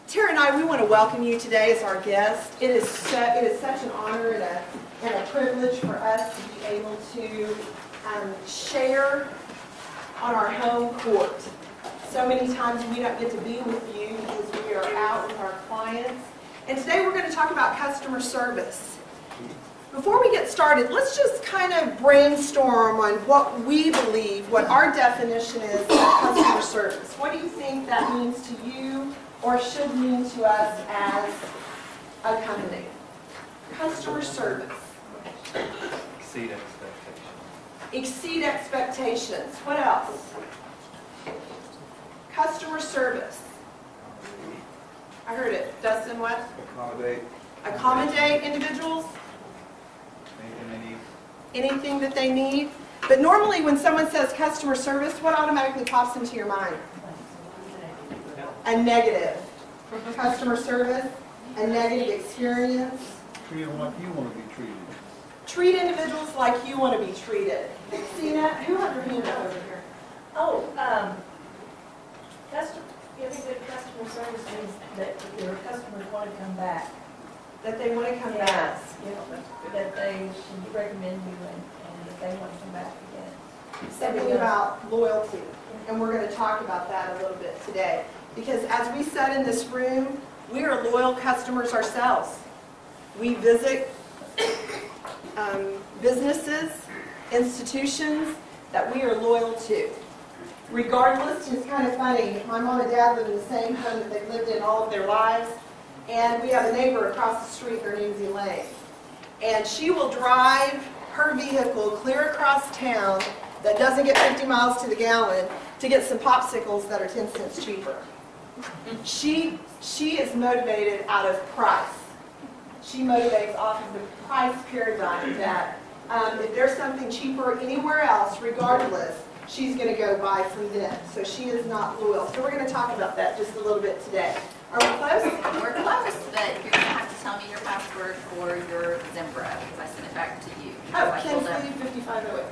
Tara and I, we want to welcome you today as our guest. It is such an honor and a privilege for us to be able to share on our home court. So many times we don't get to be with you because we are out with our clients. And today we're going to talk about customer service. Before we get started, let's just kind of brainstorm on what we believe, what our definition is of customer service. What do you think that means to you or should mean to us as a company? Customer service. Exceed expectations. Exceed expectations. What else? Customer service. I heard it. Dustin, what? Accommodate. Accommodate individuals. Anything they need. Anything that they need. But normally when someone says customer service, what automatically pops into your mind? A negative. Customer service, a negative experience. Treat them like you want to be treated. Treat individuals like you want to be treated. Sina, who had their hand up over here? Giving good customer service means that your customers want to come back. That they want to come back. That they should recommend you and that they want to come back again. Something about loyalty. And we're going to talk about that a little bit today. Because as we said in this room, we are loyal customers ourselves. We visit businesses, institutions that we are loyal to. Regardless, it's kind of funny, my mom and dad live in the same home that they've lived in all of their lives, and we have a neighbor across the street, her name's Elaine. And she will drive her vehicle clear across town that doesn't get 50 miles to the gallon to get some popsicles that are 10 cents cheaper. She is motivated out of price. She motivates off of the price paradigm that if there's something cheaper anywhere else, regardless, she's going to go buy from them. So she is not loyal. So we're going to talk about that just a little bit today. Are we close? We're close, but you're going to have to tell me your password for your Zimbra because I sent it back to you. Oh, Kinsley 5508.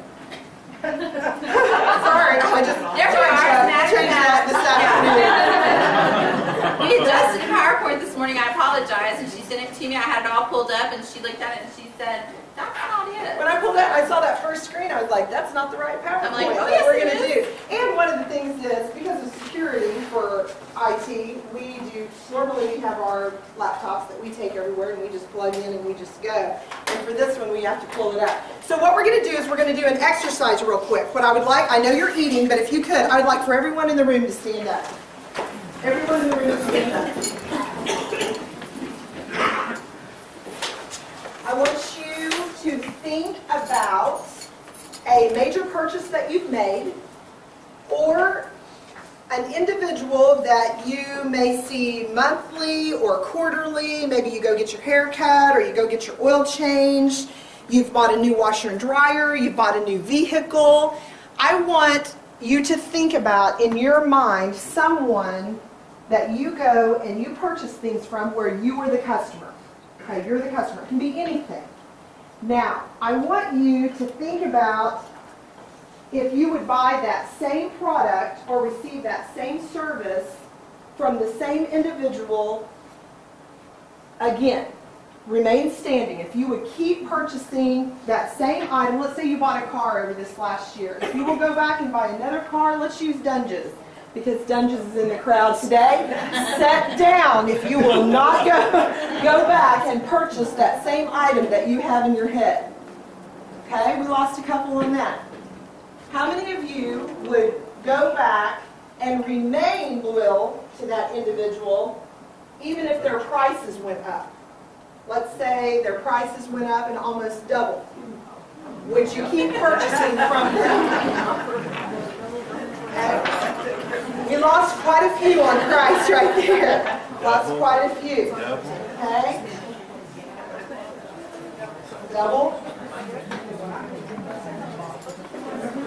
Sorry, I just changed that this afternoon. We adjusted the PowerPoint this morning. I apologize, and she sent it to me. I had it all pulled up, and she looked at it, and she said, "That's not it." When I pulled up, I saw that first screen. I was like, "That's not the right PowerPoint." I'm like, "Oh, that yes, we're it going to is." do." And one of the things is because of security for IT, we do normally we have our laptops that we take everywhere, and we just plug in and we just go. And for this one, we have to pull it up. So what we're going to do is we're going to do an exercise real quick. What I would like, I know you're eating, but if you could, I would like for everyone in the room to stand up. Everyone in the room to stand up. I want you to think about a major purchase that you've made or an individual that you may see monthly or quarterly. Maybe you go get your hair cut or you go get your oil changed. You've bought a new washer and dryer. You've bought a new vehicle. I want you to think about in your mind someone that you go and you purchase things from where you were the customer. Okay, you're the customer. It can be anything. Now, I want you to think about if you would buy that same product or receive that same service from the same individual again. Remain standing. If you would keep purchasing that same item, let's say you bought a car over this last year. If you will go back and buy another car, let's use Dunges, because Dunges is in the crowd today. Sit down if you will not go back and purchase that same item that you have in your head. Okay, we lost a couple on that. How many of you would go back and remain loyal to that individual even if their prices went up? Let's say their prices went up and almost doubled. Would you keep purchasing from them? Okay. We lost quite a few on price right there. Lost quite a few. Okay? Double.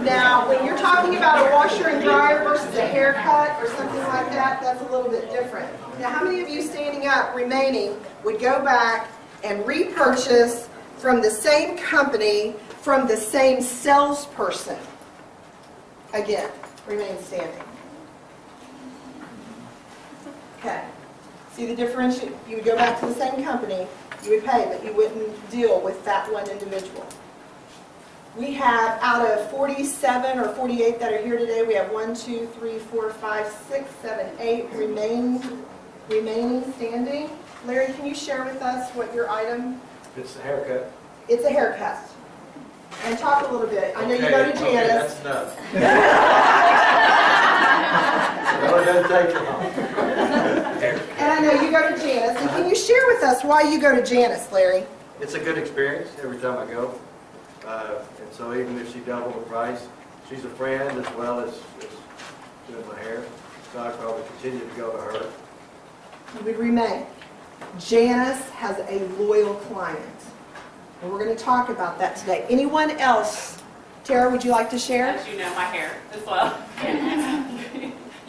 Now, when you're talking about a washer and dryer versus a haircut or something like that, that's a little bit different. Now, how many of you standing up, remaining, would go back and repurchase from the same company, from the same salesperson? Again, remain standing. Okay. See the differential? You would go back to the same company, you would pay, but you wouldn't deal with that one individual. We have, out of 47 or 48 that are here today, we have 1, 2, 3, 4, 5, 6, 7, 8 remaining standing. Larry, can you share with us what your item? It's a haircut. It's a haircut. And talk a little bit. I know you go to Okay, Janice. that's enough. Well, it doesn't take long. And I know you go to Janice. And can you share with us why you go to Janice, Larry? It's a good experience every time I go. And so even if she doubled the price, she's a friend as well as doing my hair. So I'd probably continue to go to her. You would remain. Janice has a loyal client. And we're going to talk about that today. Anyone else? Tara, would you like to share? As you know, my hair as well.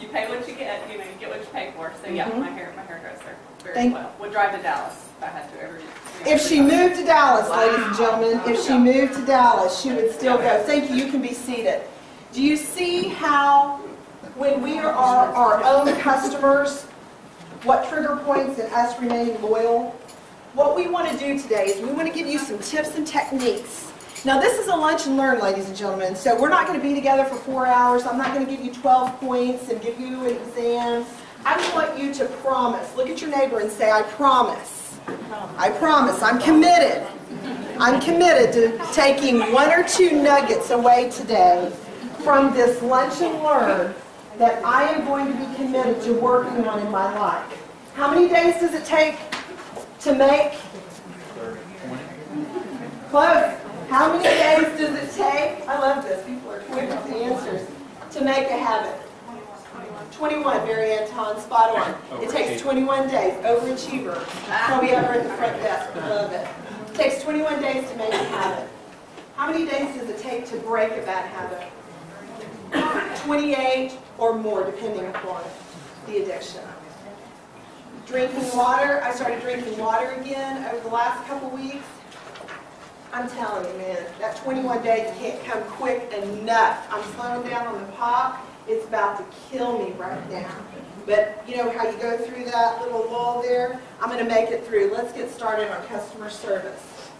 You pay what you get, you know, you get what you pay for. So yeah, my hair goes there very well. Would drive to Dallas if I had to every. If she moved to Dallas, ladies and gentlemen, if she moved to Dallas, she would still go. Thank you. You can be seated. Do you see how, when we are our own customers, what trigger points in us remaining loyal? What we want to do today is we want to give you some tips and techniques. Now, this is a lunch and learn, ladies and gentlemen, so we're not going to be together for 4 hours. I'm not going to give you 12 points and give you an exam. I want you to promise. Look at your neighbor and say, I promise. I promise. I'm committed. I'm committed to taking 1 or 2 nuggets away today from this lunch and learn that I am going to be committed to working on in my life. How many days does it take to make? Close. How many days does it take? I love this. People are quick with the answers. To make a habit. 21, Mary Anton, spot on. It takes 21 days. Overachiever. Probably over at the front desk. I love it. It takes 21 days to make a habit. How many days does it take to break a bad habit? 28 or more, depending upon the addiction. Drinking water. I started drinking water again over the last couple weeks. I'm telling you, man, that 21 days can't come quick enough. I'm slowing down on the pop. It's about to kill me right now. But you know how you go through that little lull there? I'm going to make it through. Let's get started on customer service.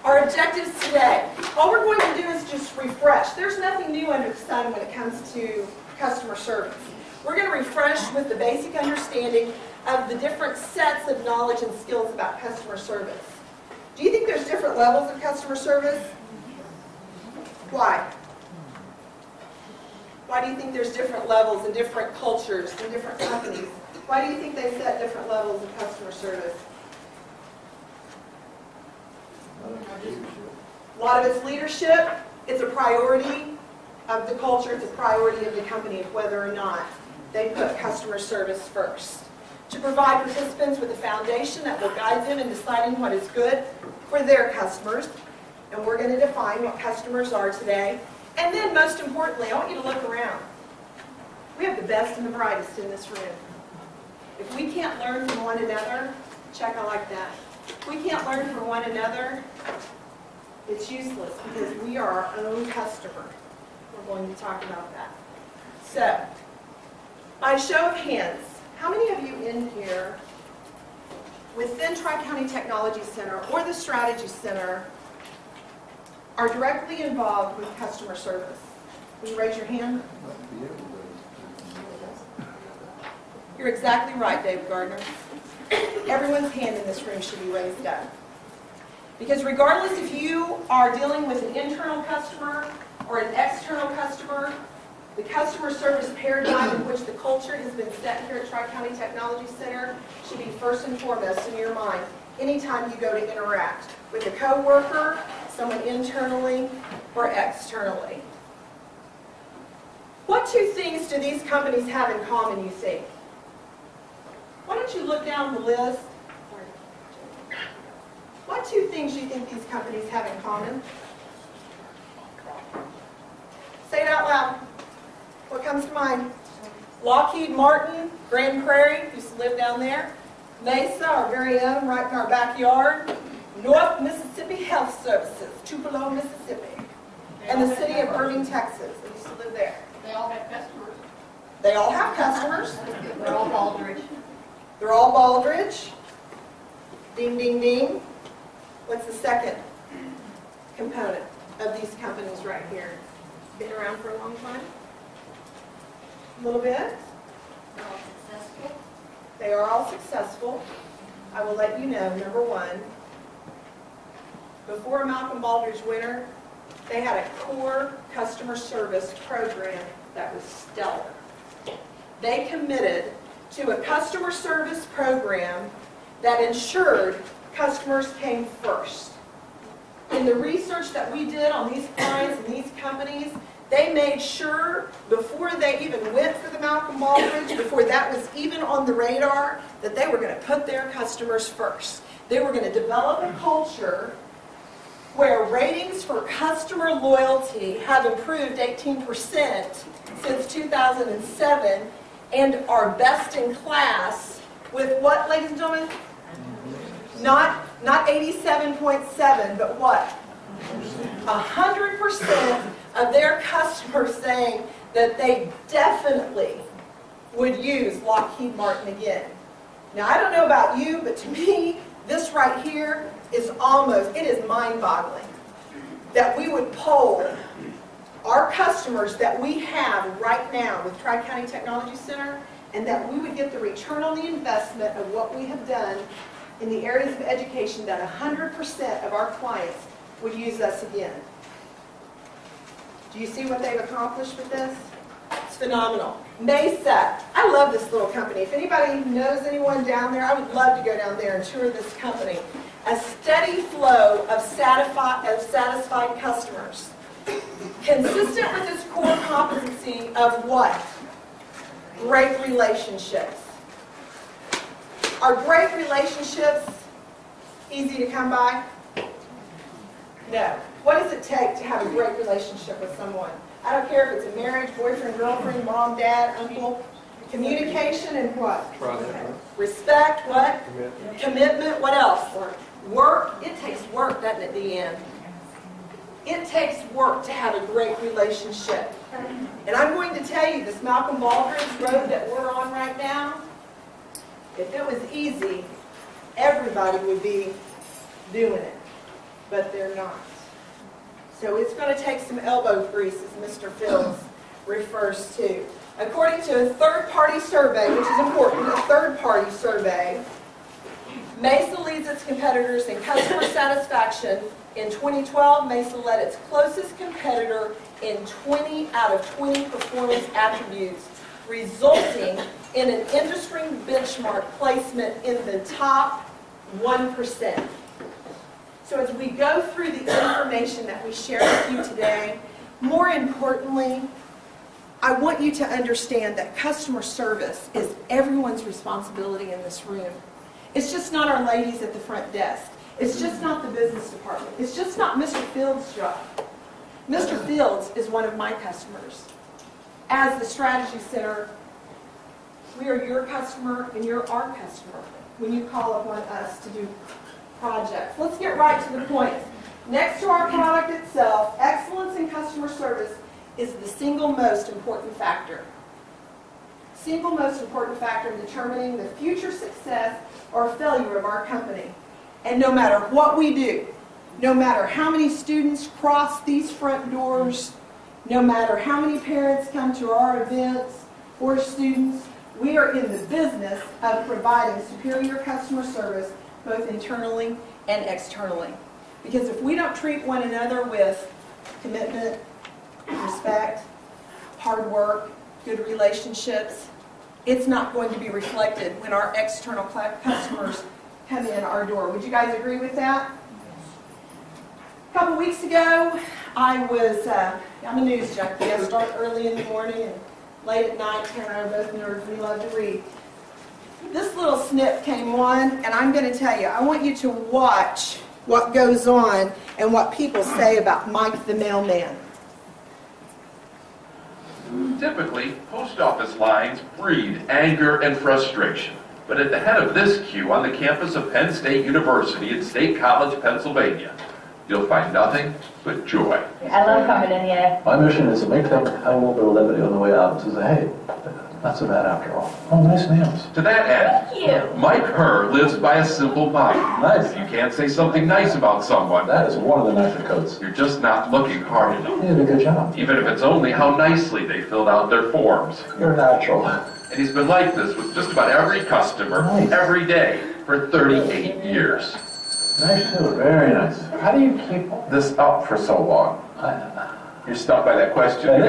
Our objectives today, all we're going to do is just refresh. There's nothing new under the sun when it comes to customer service. We're going to refresh with the basic understanding of the different sets of knowledge and skills about customer service. Do you think there's different levels of customer service? Why? Why do you think there's different levels and different cultures and different companies? Why do you think they set different levels of customer service? A lot of it's leadership. It's a priority of the culture. It's a priority of the company of whether or not they put customer service first. To provide participants with a foundation that will guide them in deciding what is good for their customers. And we're going to define what customers are today. And then, most importantly, I want you to look around. We have the best and the brightest in this room. If we can't learn from one another, check, I like that. If we can't learn from one another, it's useless because we are our own customer. We're going to talk about that. So, by show of hands, how many of you in here within Tri-County Technology Center or the Strategy Center are directly involved with customer service? Will you raise your hand? You're exactly right, David Gardner. Everyone's hand in this room should be raised up. Because regardless if you are dealing with an internal customer or an external customer, the customer service paradigm in which the culture has been set here at Tri-County Technology Center should be first and foremost in your mind anytime you go to interact with a coworker, someone internally or externally. What 2 things do these companies have in common, you think? Why don't you look down the list? What 2 things do you think these companies have in common? Say it out loud. What comes to mind? Lockheed Martin, Grand Prairie, used to live down there. Mesa, our very own, right in our backyard. North Mississippi Health Services, Tupelo, Mississippi. And the city of Irving, Texas. They used to live there. They all have customers. They all have customers. They're all Baldrige. They're all Baldrige. Ding, ding, ding. What's the second component of these companies right here? Been around for a long time? A little bit? They're all successful. They are all successful. I will let you know, number one, before Malcolm Baldrige Winter, they had a core customer service program that was stellar. They committed to a customer service program that ensured customers came first. In the research that we did on these clients and these companies, they made sure before they even went for the Malcolm Baldrige, before that was even on the radar, that they were going to put their customers first. They were going to develop a culture where ratings for customer loyalty have improved 18% since 2007 and are best in class with what, ladies and gentlemen? Not 87.7, but what? 100% of their customers saying that they definitely would use Lockheed Martin again. Now, I don't know about you, but to me, this right here is it is mind-boggling that we would poll our customers that we have right now with Tri-County Technology Center, and that we would get the return on the investment of what we have done in the areas of education, that 100% of our clients would use us again. Do you see what they've accomplished with this? It's phenomenal. Mesa, I love this little company. If anybody knows anyone down there, I would love to go down there and tour this company. A steady flow of satisfied customers. Consistent with this core competency of what? Great relationships. Are great relationships easy to come by? No. What does it take to have a great relationship with someone? I don't care if it's a marriage, boyfriend, girlfriend, mom, dad, uncle. Communication and what? Respect, what? Commitment, what else? Work. It takes work, doesn't it, Deanne? It takes work to have a great relationship. And I'm going to tell you, this Malcolm Baldrige road that we're on right now, if it was easy, everybody would be doing it. But they're not. So it's going to take some elbow grease, as Mr. Fields refers to. According to a third-party survey, which is important, a third-party survey, Mesa leads its competitors in customer satisfaction. In 2012, Mesa led its closest competitor in 20 out of 20 performance attributes, resulting in an industry benchmark placement in the top 1%. So as we go through the information that we share with you today, more importantly, I want you to understand that customer service is everyone's responsibility in this room. It's just not our ladies at the front desk. It's just not the business department. It's just not Mr. Fields' job. Mr. Fields is one of my customers. As the Strategy Center, we are your customer and you're our customer when you call upon us to do projects. Let's get right to the point. Next to our product itself, excellence in customer service is the single most important factor. Single most important factor in determining the future success or failure of our company. And no matter what we do, no matter how many students cross these front doors, no matter how many parents come to our events or students, we are in the business of providing superior customer service both internally and externally. Because if we don't treat one another with commitment, respect, hard work, good relationships, it's not going to be reflected when our external customers come in our door. Would you guys agree with that? A couple weeks ago, I'm a news junkie. I start early in the morning and late at night. Karen and I are both nerds. We love to read. This little snip came on, and I'm going to tell you, I want you to watch what goes on and what people say about Mike the mailman. Typically, post office lines breed anger and frustration. But at the head of this queue on the campus of Penn State University in State College, Pennsylvania, you'll find nothing but joy. I love coming in here. My mission is to make them have a little bit of levity on the way out and to say, hey, Not so bad after all. Oh, nice nails. To that end, Thank you. Mike Herr lives by a simple motto. Nice. If you can't say something nice about someone, That is one of the nicer coats. you're just not looking hard enough. You did a good job. Even if it's only how nicely they filled out their forms. You're natural. And he's been like this with just about every customer, Nice. every day, for 38 years. Nice too. Very nice. How do you keep this up for so long? You're stumped by that question?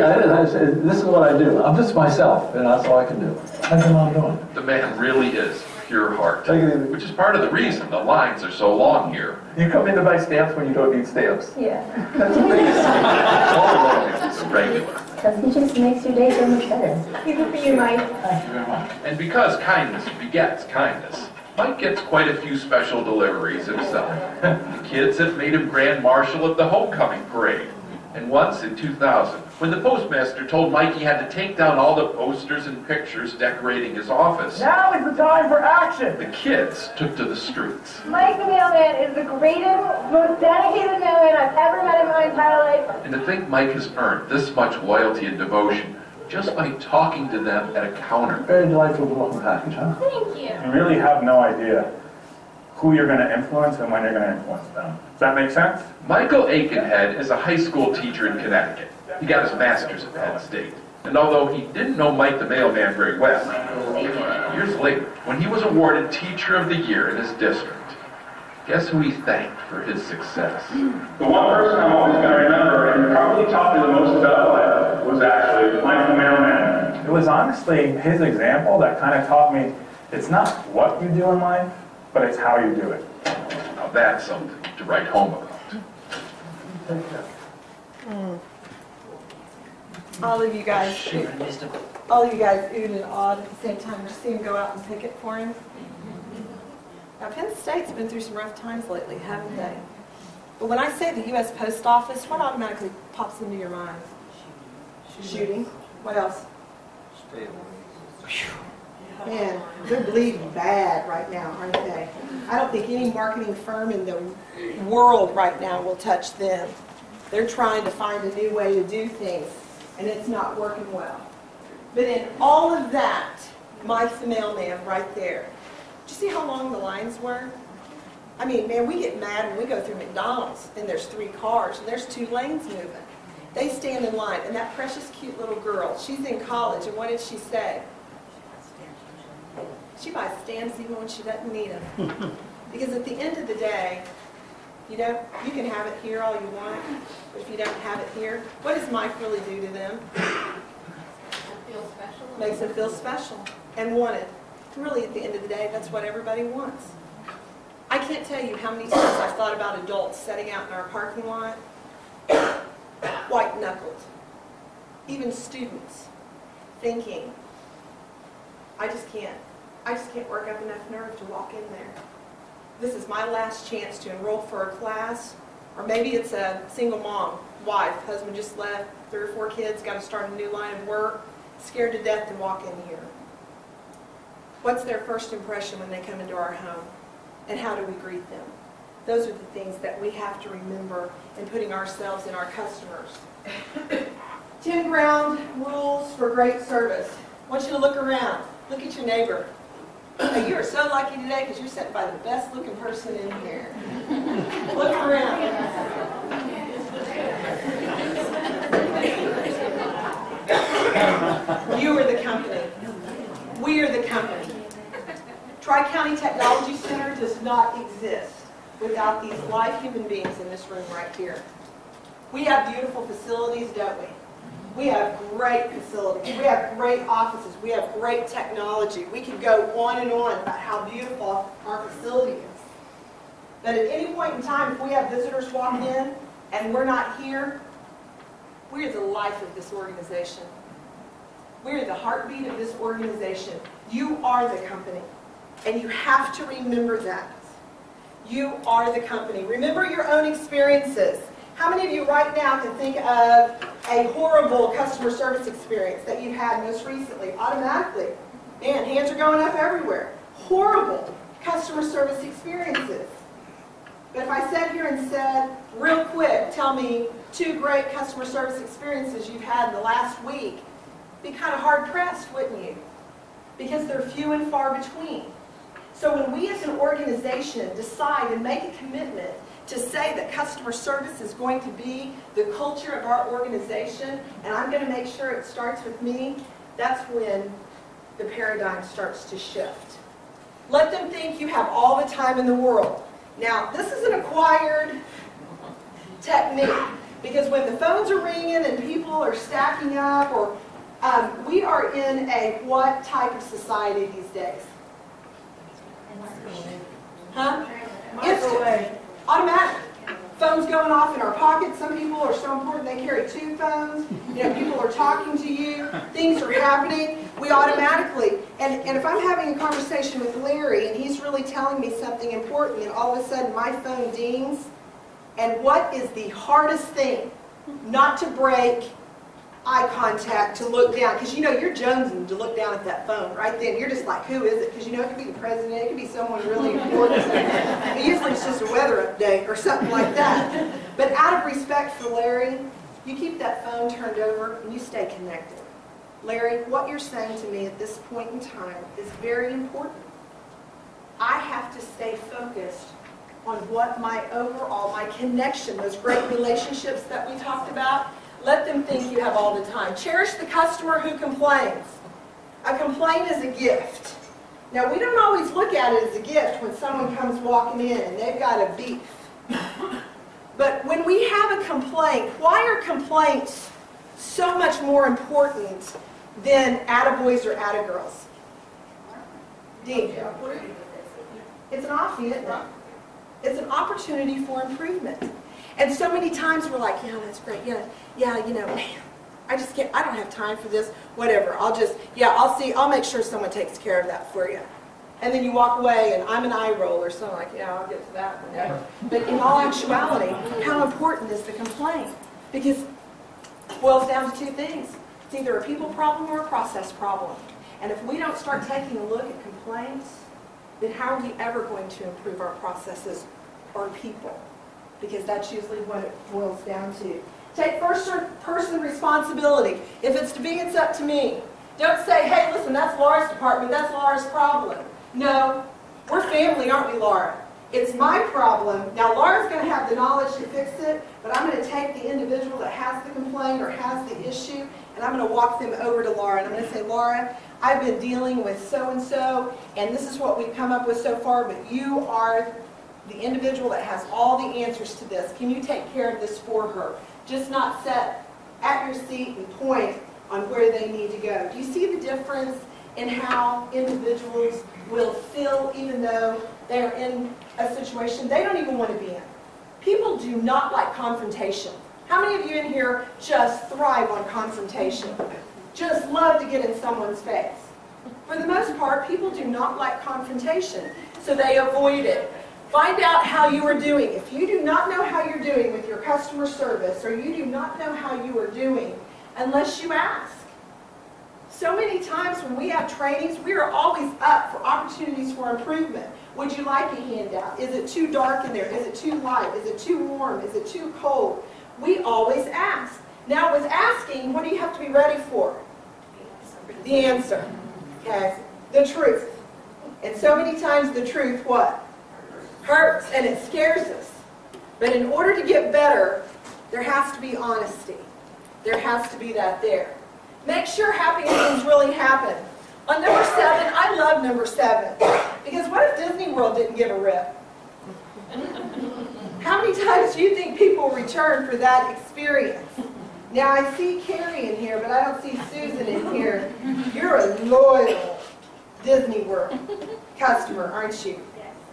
This is what I do. I'm just myself, and that's all I can do. How's your mom doing? The man really is pure heart, Take it easy. which is part of the reason the lines are so long here. You come in to buy stamps when you don't need stamps. Yeah, That's amazing. It's a regular. Because he just makes your day so much better. even for you, Mike. Thank you very much. And because kindness begets kindness, Mike gets quite a few special deliveries himself. The kids have made him Grand Marshal of the Homecoming Parade. And once in 2000, when the postmaster told Mike he had to take down all the posters and pictures decorating his office, Now is the time for action. the kids took to the streets. Mike the mailman is the greatest, most dedicated mailman I've ever met in my entire life. And to think Mike has earned this much loyalty and devotion just by talking to them at a counter. Very delightful welcome package, huh? Thank you. You really have no idea who you're going to influence and when you're going to influence them. Does that make sense? Michael Aikenhead is a high school teacher in Connecticut. He got his master's at Penn State. And although he didn't know Mike the mailman very well, years later, when he was awarded Teacher of the Year in his district, guess who he thanked for his success? The one person I'm always going to remember and probably taught me the most about life was actually Mike the mailman. It was honestly his example that kind of taught me it's not what you do in life, but it's how you do it. Now that's something to write home about. All of you guys oohed and awed at the same time to see him go out and pick it for him. Now, Penn State's been through some rough times lately, haven't they? But when I say the U.S. Post Office, what automatically pops into your mind? Shooting. What else? Man, they're bleeding bad right now, aren't they? I don't think any marketing firm in the world right now will touch them. They're trying to find a new way to do things, and it's not working well. But in all of that, Mike the mailman right there. Did you see how long the lines were? I mean, man, we get mad when we go through McDonald's, and there's 3 cars, and there's 2 lanes moving. They stand in line, and that precious cute little girl, she's in college, and what did she say? She buys stamps even when she doesn't need them. Because at the end of the day, you know, you can have it here all you want, but if you don't have it here, what does Mike really do to them? Makes them feel special and wanted. Really, at the end of the day, that's what everybody wants. I can't tell you how many times I've thought about adults sitting out in our parking lot, white-knuckled. Even students thinking, I just can't work up enough nerve to walk in there. This is my last chance to enroll for a class, or maybe it's a single mom, wife, husband just left, 3 or 4 kids, got to start a new line of work, scared to death to walk in here. What's their first impression when they come into our home? And how do we greet them? Those are the things that we have to remember in putting ourselves in our customers. 10 ground rules for great service. I want you to look around. Look at your neighbor. Hey, you are so lucky today because you're sitting by the best looking person in here. Look around. You are the company. We are the company. Tri-County Technology Center does not exist without these live human beings in this room right here. We have beautiful facilities, don't we? We have great facilities. We have great offices. We have great technology. We could go on and on about how beautiful our facility is. But at any point in time, if we have visitors walk in and we're not here, we're the life of this organization. We're the heartbeat of this organization. You are the company. And you have to remember that. You are the company. Remember your own experiences. How many of you right now can think of a horrible customer service experience that you've had most recently? Automatically. Man, hands are going up everywhere. Horrible customer service experiences. But if I sat here and said, real quick, tell me 2 great customer service experiences you've had in the last week, be kind of hard pressed, wouldn't you? Because they're few and far between. So when we as an organization decide and make a commitment to say that customer service is going to be the culture of our organization, and I'm going to make sure it starts with me, that's when the paradigm starts to shift. Let them think you have all the time in the world. Now, this is an acquired technique, because when the phones are ringing and people are stacking up, or we are in a what type of society these days? Huh? Instant. Automatic. Phones going off in our pockets. Some people are so important they carry 2 phones. You know, people are talking to you. Things are happening. We automatically, and if I'm having a conversation with Larry and he's really telling me something important, and all of a sudden my phone dings, and what is the hardest thing? Not to break eye contact, to look down, because you know you're jonesing to look down at that phone right then. You're just like, who is it? Because you know it could be the president, it could be someone really important. Usually it's just a weather update or something like that. But out of respect for Larry, you keep that phone turned over and you stay connected. Larry, what you're saying to me at this point in time is very important. I have to stay focused on what my overall, my connection, those great relationships that we talked about. Let them think you have all the time. Cherish the customer who complains. A complaint is a gift. Now, we don't always look at it as a gift when someone comes walking in and they've got a beef. But when we have a complaint, why are complaints so much more important than attaboys or attagirls? Dean? It's an offie, isn't it? It's an opportunity for improvement. And so many times we're like, yeah, that's great. Yeah, you know, man, I just can't, I don't have time for this, whatever. I'll make sure someone takes care of that for you. And then you walk away and I'm an eye roll or something like, yeah, I'll get to that whenever. But in all actuality, how important is the complaint? Because it boils down to 2 things. It's either a people problem or a process problem. And if we don't start taking a look at complaints, then how are we ever going to improve our processes or people? Because that's usually what it boils down to. Take first-person responsibility. If it's to be, it's up to me. Don't say, hey, listen, that's Laura's department, that's Laura's problem. No, we're family, aren't we, Laura? It's my problem. Now, Laura's going to have the knowledge to fix it, but I'm going to take the individual that has the complaint or has the issue, and I'm going to walk them over to Laura, and I'm going to say, Laura, I've been dealing with so-and-so, and this is what we've come up with so far, but you are the individual that has all the answers to this. Can you take care of this for her? Just not sit at your seat and point on where they need to go. Do you see the difference in how individuals will feel even though they're in a situation they don't even want to be in? People do not like confrontation. How many of you in here just thrive on confrontation? Just love to get in someone's face? For the most part, people do not like confrontation, so they avoid it. Find out how you are doing. If you do not know how you're doing with your customer service, or you do not know how you are doing unless you ask. So many times when we have trainings, we are always up for opportunities for improvement. Would you like a handout? Is it too dark in there? Is it too light? Is it too warm? Is it too cold? We always ask. Now with asking, what do you have to be ready for? The answer. Okay? The truth. And so many times the truth, what? Hurts, and it scares us. But in order to get better, there has to be honesty. There has to be that there. Make sure happy endings really happen. On number 7, I love number 7. Because what if Disney World didn't give a rip? How many times do you think people return for that experience? Now I see Carrie in here, but I don't see Susan in here. You're a loyal Disney World customer, aren't you?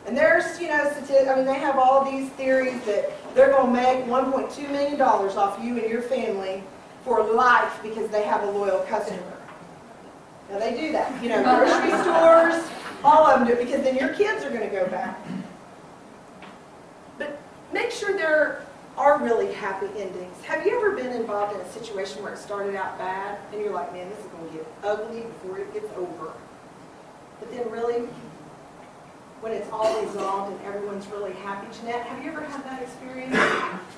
And there's, you know, they have all these theories that they're going to make $1.2 million off you and your family for life because they have a loyal customer. Now they do that. You know, grocery stores, all of them do it, because then your kids are going to go back. But make sure there are really happy endings. Have you ever been involved in a situation where it started out bad and you're like, man, this is going to get ugly before it gets over? But then really, when it's all resolved and everyone's really happy. Jeanette, have you ever had that experience?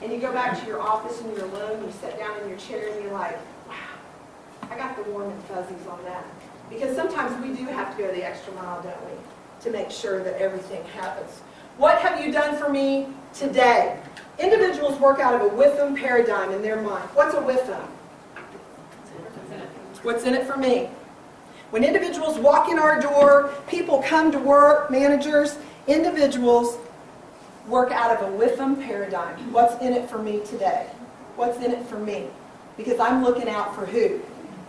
And you go back to your office and you're alone, you sit down in your chair and you're like, wow, I got the warm and fuzzies on that. Because sometimes we do have to go the extra mile, don't we, to make sure that everything happens. What have you done for me today? Individuals work out of a WIFM paradigm in their mind. What's a WIFM? What's in it for me? When individuals walk in our door, people come to work, managers, individuals work out of a WIFM paradigm. What's in it for me today? What's in it for me? Because I'm looking out for who?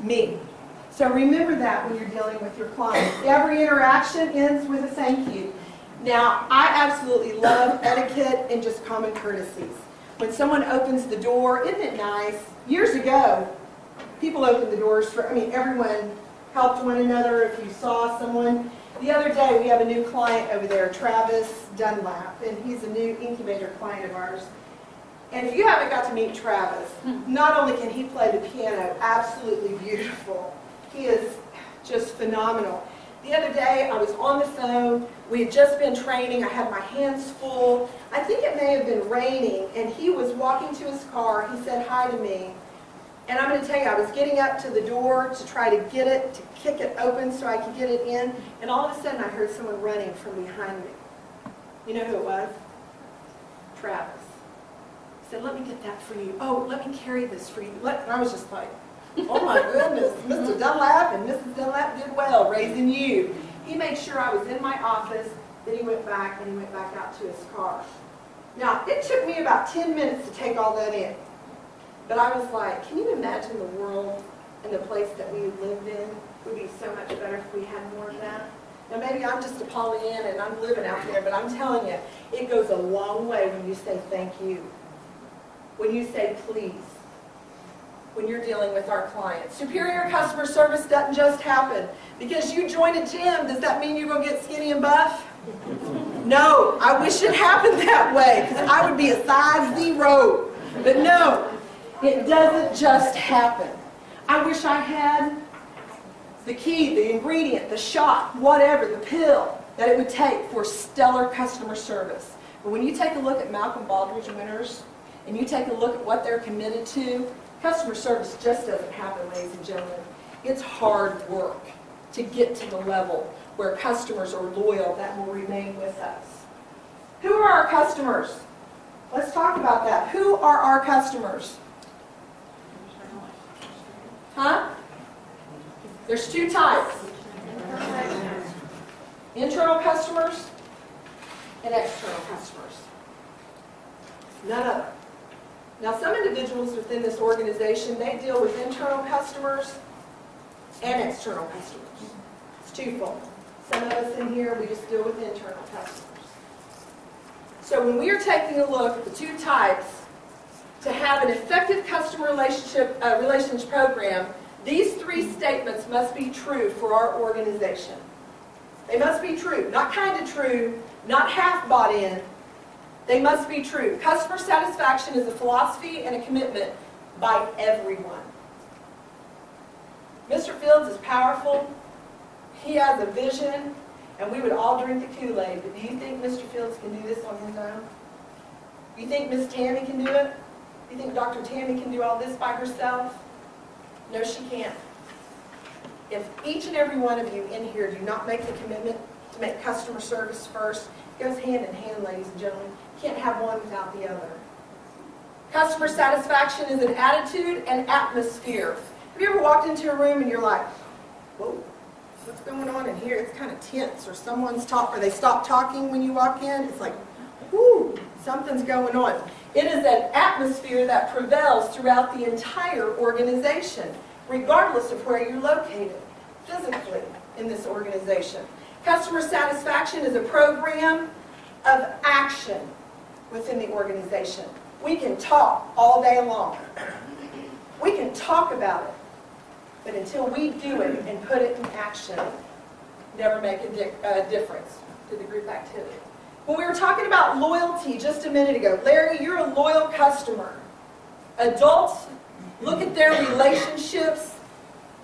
Me. So remember that when you're dealing with your clients. Every interaction ends with a thank you. Now, I absolutely love etiquette and just common courtesies. When someone opens the door, isn't it nice? Years ago, people opened the doors for, everyone helped one another if you saw someone. The other day, we have a new client over there, Travis Dunlap, and he's a new incubator client of ours. And if you haven't got to meet Travis, not only can he play the piano absolutely beautiful, he is just phenomenal. The other day, I was on the phone. We had just been training. I had my hands full. I think it may have been raining, and he was walking to his car. He said hi to me. And I'm going to tell you, I was getting up to the door to try to get it, to kick it open so I could get it in, and all of a sudden I heard someone running from behind me. You know who it was? Travis. He said, let me get that for you. Oh, let me carry this for you. And I was just like, oh my goodness, Mr. Dunlap and Mrs. Dunlap did well raising you. He made sure I was in my office, then he went back and he went back out to his car. Now, it took me about 10 minutes to take all that in. But I was like, can you imagine the world and the place that we lived in would be so much better if we had more of that? Now, maybe I'm just a Pollyanna and I'm living out there, but I'm telling you, it goes a long way when you say thank you, when you say please, when you're dealing with our clients. Superior customer service doesn't just happen. Because you join a gym, does that mean you're going to get skinny and buff? No, I wish it happened that way, because I would be a size 0. But no, it doesn't just happen. I wish I had the key, the ingredient, the shot, whatever, the pill that it would take for stellar customer service. But when you take a look at Malcolm Baldrige winners, and you take a look at what they're committed to, customer service just doesn't happen, ladies and gentlemen. It's hard work to get to the level where customers are loyal that will remain with us. Who are our customers? Let's talk about that. Who are our customers? Huh? There's two types. Internal customers and external customers. None of them. Now, some individuals within this organization, they deal with internal customers and external customers. It's twofold. Some of us in here, we just deal with internal customers. So when we are taking a look at the two types, to have an effective customer relations program, these three statements must be true for our organization. They must be true. Not kind of true, not half bought in. They must be true. Customer satisfaction is a philosophy and a commitment by everyone. Mr. Fields is powerful. He has a vision, and we would all drink the Kool-Aid. But do you think Mr. Fields can do this on his own? Do you think Ms. Tammy can do it? Do you think Dr. Tammy can do all this by herself? No, she can't. If each and every one of you in here do not make the commitment to make customer service first, it goes hand in hand, ladies and gentlemen. You can't have one without the other. Customer satisfaction is an attitude and atmosphere. Have you ever walked into a room and you're like, whoa, what's going on in here? It's kind of tense, or someone's talking, or they stop talking when you walk in. It's like, whoo, something's going on. It is an atmosphere that prevails throughout the entire organization, regardless of where you're located physically in this organization. Customer satisfaction is a program of action within the organization. We can talk all day long. We can talk about it, but until we do it and put it in action, never make a difference to the group activity. When we were talking about loyalty just a minute ago, Larry, you're a loyal customer. Adults look at their relationships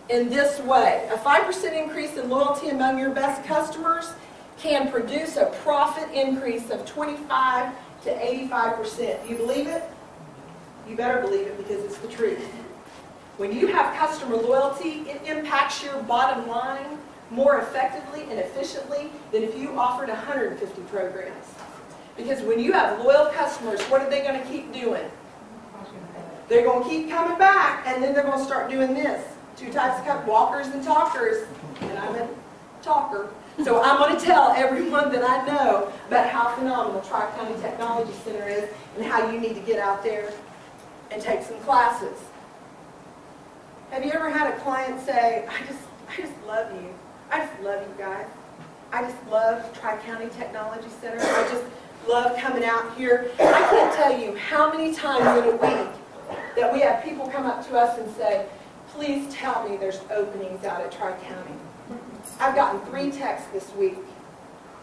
in this way. A 5% increase in loyalty among your best customers can produce a profit increase of 25 to 85%. Do you believe it? You better believe it, because it's the truth. When you have customer loyalty, it impacts your bottom line more effectively and efficiently than if you offered 150 programs. Because when you have loyal customers, what are they going to keep doing? They're going to keep coming back, and then they're going to start doing this. Two types of walkers and talkers, and I'm a talker. So I'm going to tell everyone that I know about how phenomenal Tri-County Technology Center is and how you need to get out there and take some classes. Have you ever had a client say, I just love you. I just love you guys. I just love Tri-County Technology Center. I just love coming out here. I can't tell you how many times in a week that we have people come up to us and say, please tell me there's openings out at Tri-County. I've gotten 3 texts this week.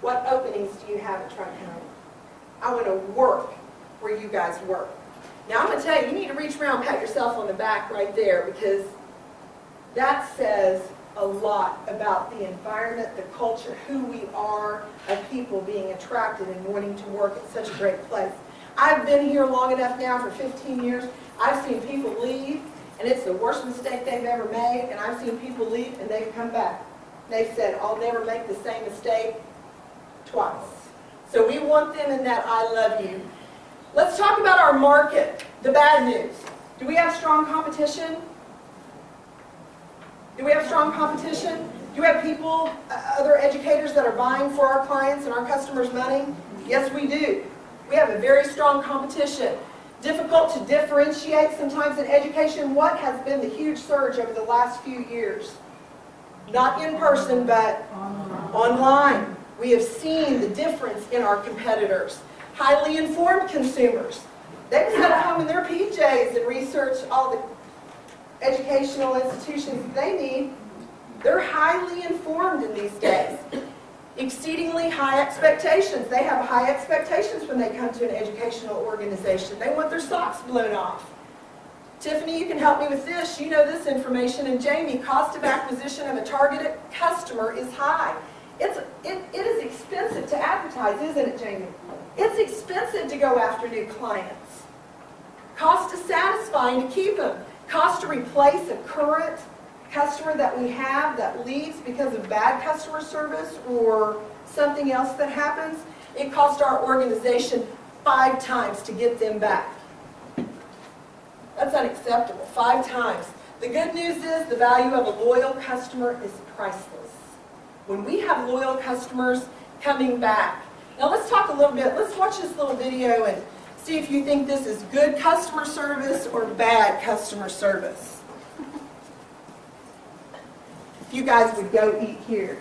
What openings do you have at Tri-County? I want to work where you guys work. Now I'm going to tell you, you need to reach around and pat yourself on the back right there, because that says a lot about the environment, the culture, who we are, of people being attracted and wanting to work at such a great place. I've been here long enough now, for 15 years. I've seen people leave, and it's the worst mistake they've ever made, and I've seen people leave, and they've come back. They've said, I'll never make the same mistake twice. So we want them in that I love you. Let's talk about our market, the bad news. Do we have strong competition? Do we have strong competition? Do we have people, other educators that are buying for our clients and our customers' money? Yes, we do. We have a very strong competition. Difficult to differentiate sometimes in education. What has been the huge surge over the last few years? Not in person, but online. We have seen the difference in our competitors. Highly informed consumers. They can sit at home in their PJs and research all the educational institutions they need. They're highly informed in these days. Exceedingly high expectations. They have high expectations when they come to an educational organization. They want their socks blown off. Tiffany, you can help me with this. You know this information. And Jamie, cost of acquisition of a targeted customer is high. It is expensive to advertise, isn't it, Jamie? It's expensive to go after new clients. Cost to satisfy and to keep them. Cost to replace a current customer that we have that leaves because of bad customer service or something else that happens. It costs our organization 5 times to get them back. That's unacceptable. 5 times. The good news is the value of a loyal customer is priceless. When we have loyal customers coming back. Now let's talk a little bit. Let's watch this little video and see if you think this is good customer service or bad customer service. If you guys would go eat here.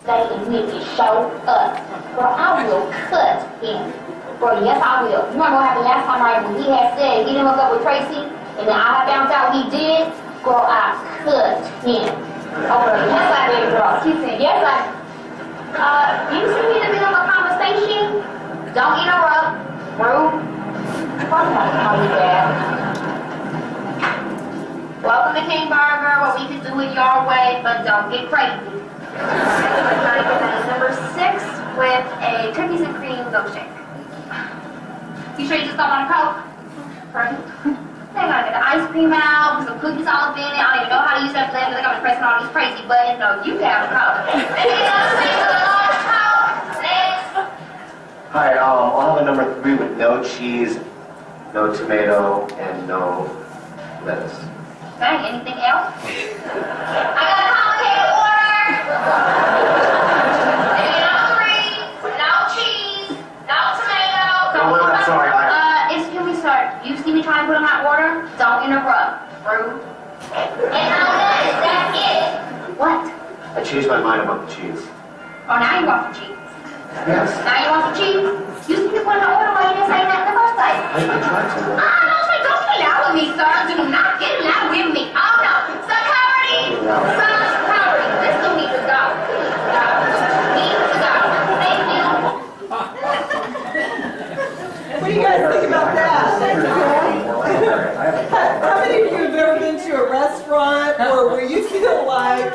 They need to show up. Bro, I will cut him. Bro, yes I will. You remember what happened last time, right? When he had said he didn't hook up with Tracy, and then I found out he did. Girl, I cut him. Oh, bro, yes I did, girl. She said, yes I you see me in the middle of a conversation? Don't interrupt. Rude. Fuck my call you that. Welcome to King Burger, where we can do it your way, but don't get crazy. Number 6 with a cookies and cream milkshake. You sure you just don't want a Coke? Right? They're gonna get the ice cream out, put some cookies all up in it. I don't even know how to use that blender. They're gonna be pressing all these crazy buttons. No, you can have a Coke. Hi, I'll have a number 3 with no cheese, no tomato, and no lettuce. Dang, anything else? I got a complicated order! No 3, no cheese, no tomato. I'm sorry, Excuse me, sir. You see me trying to put in my order? Don't interrupt. Rude. And no lettuce, that's it. What? I changed my mind about the cheese. Oh, now you want some cheese. Yes. Now you want some cheese? You see me put in the order while you didn't say that in the first place. I tried to. Don't get loud with me, sir. Do not get loud with me. Oh, no. Security! Security. This one needs to go. Needs to go. Thank you. What do you guys think about that? How many of you have ever been to a restaurant or where you feel like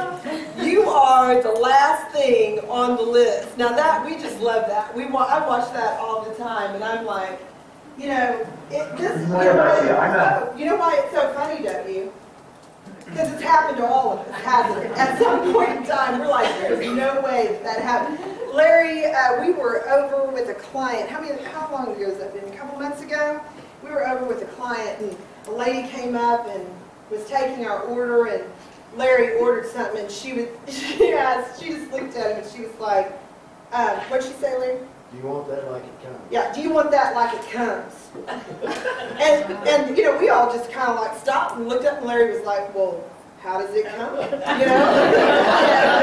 you are the last thing on the list? Now that, we just love that. I watch that all the time, and I'm like, you know, you know why it's so funny, don't you? Because it's happened to all of us, hasn't it? At some point in time, we're like, there's no way that happened. Larry, we were over with a client. How long ago has that been? A couple months ago? We were over with a client, and a lady came up and was taking our order, and Larry ordered something, and she just looked at him, and she was like, what'd she say, Larry? Do you want that like it comes? Yeah, do you want that like it comes? and you know, we all just kind of like stopped and looked up, and Larry was like, well, how does it come? You know?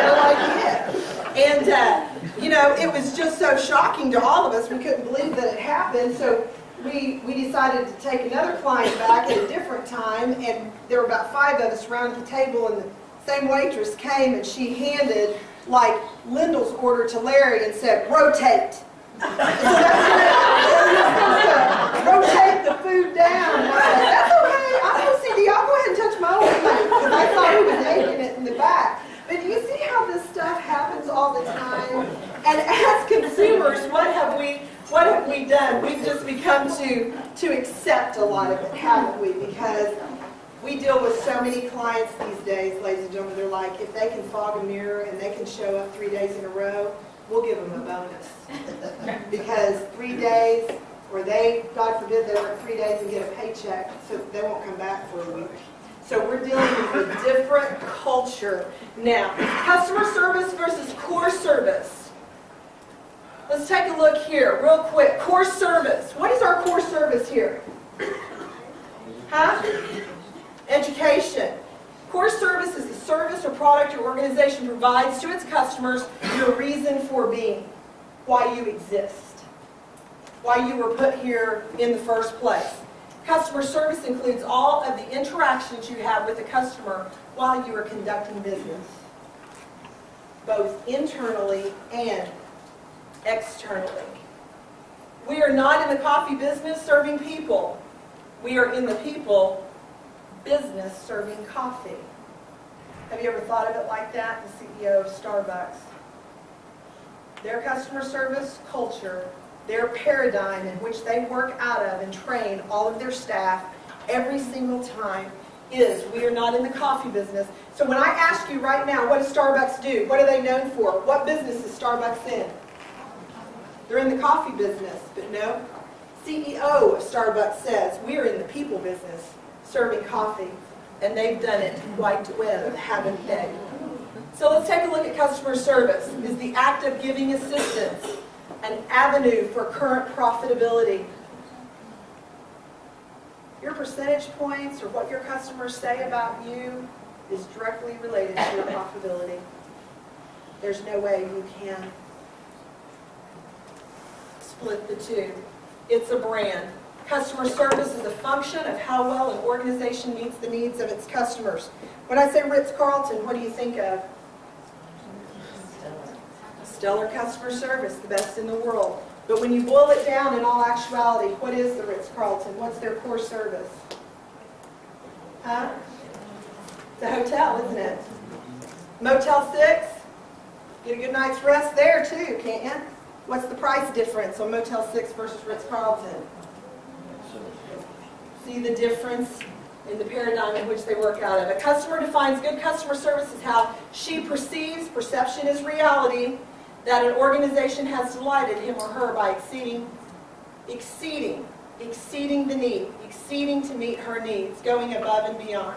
No idea. And, you know, it was just so shocking to all of us, we couldn't believe that it happened, so we decided to take another client back at a different time, and there were about 5 of us around the table, and the same waitress came, and she handed, like, Lyndall's order to Larry and said, rotate. So that's rotate the food down. That's okay. I'm OCD. I'll go ahead and touch my own plate because I thought he was making it in the back. But do you see how this stuff happens all the time? And as consumers, what have we done? We've just become to accept a lot of it, haven't we? Because we deal with so many clients these days, ladies and gentlemen. They're like, if they can fog a mirror and they can show up 3 days in a row, we'll give them a bonus. Because 3 days, or they, God forbid, they work 3 days and get a paycheck, so they won't come back for a week. So we're dealing with a different culture now. Customer service versus core service. Let's take a look here real quick. Core service. What is our core service here? Huh? Education. Core service is the service or product your organization provides to its customers, your reason for being, why you exist, why you were put here in the first place. Customer service includes all of the interactions you have with the customer while you are conducting business, both internally and externally. We are not in the coffee business serving people. We are in the people business serving coffee. Have you ever thought of it like that? The CEO of Starbucks. Their customer service culture, their paradigm in which they work out of and train all of their staff every single time is, we are not in the coffee business. So when I ask you right now, what does Starbucks do? What are they known for? What business is Starbucks in? They're in the coffee business, but no. CEO of Starbucks says, we are in the people business, serving coffee, and they've done it quite well, haven't they? So let's take a look at customer service. Is the act of giving assistance an avenue for current profitability? Your percentage points or what your customers say about you is directly related to your profitability. There's no way you can split the two. It's a brand. Customer service is a function of how well an organization meets the needs of its customers. When I say Ritz-Carlton, what do you think of? Stellar customer service, the best in the world. But when you boil it down in all actuality, what is the Ritz-Carlton? What's their core service? Huh? It's a hotel, isn't it? Motel 6? Get a good night's rest there too, can't you? What's the price difference on Motel 6 versus Ritz-Carlton? See the difference in the paradigm in which they work out of. A customer defines good customer service as how she perceives, perception is reality, that an organization has delighted him or her by exceeding the need, exceeding to meet her needs, going above and beyond.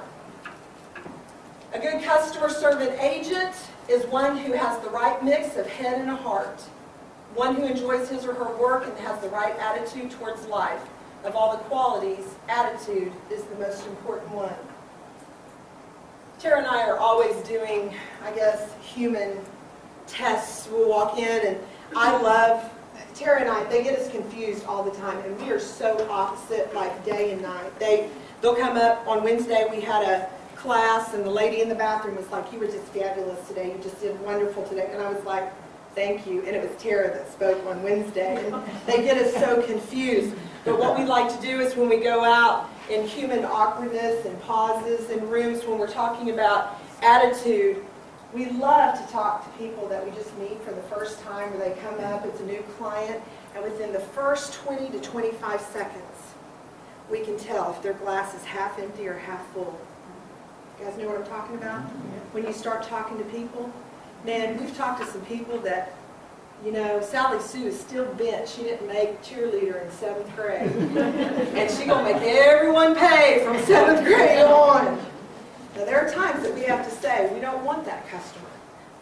A good customer service agent is one who has the right mix of head and a heart, one who enjoys his or her work and has the right attitude towards life. Of all the qualities, attitude is the most important one. Tara and I are always doing, I guess, human tests. We'll walk in, and I love, Tara and I, they get us confused all the time, and we are so opposite, like day and night. They'll come up on Wednesday. We had a class, and the lady in the bathroom was like, you were just fabulous today. You just did wonderful today. And I was like, thank you. And it was Tara that spoke on Wednesday. And they get us so confused. But what we like to do is when we go out in human awkwardness and pauses in rooms when we're talking about attitude, we love to talk to people that we just meet for the first time, or they come up, it's a new client, and within the first 20 to 25 seconds, we can tell if their glass is half empty or half full. You guys know what I'm talking about? When you start talking to people. Man, we've talked to some people that, you know, Sally Sue is still bent. She didn't make cheerleader in 7th grade. And she's going to make everyone pay from 7th grade on. Now, there are times that we have to say, we don't want that customer.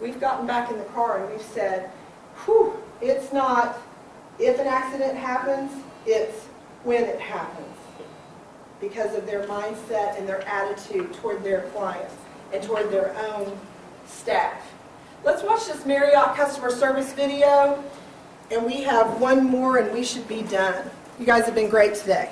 We've gotten back in the car and we've said, whew, it's not if an accident happens, it's when it happens. Because of their mindset and their attitude toward their clients and toward their own staff. Let's watch this Marriott customer service video, and we have one more and we should be done. You guys have been great today.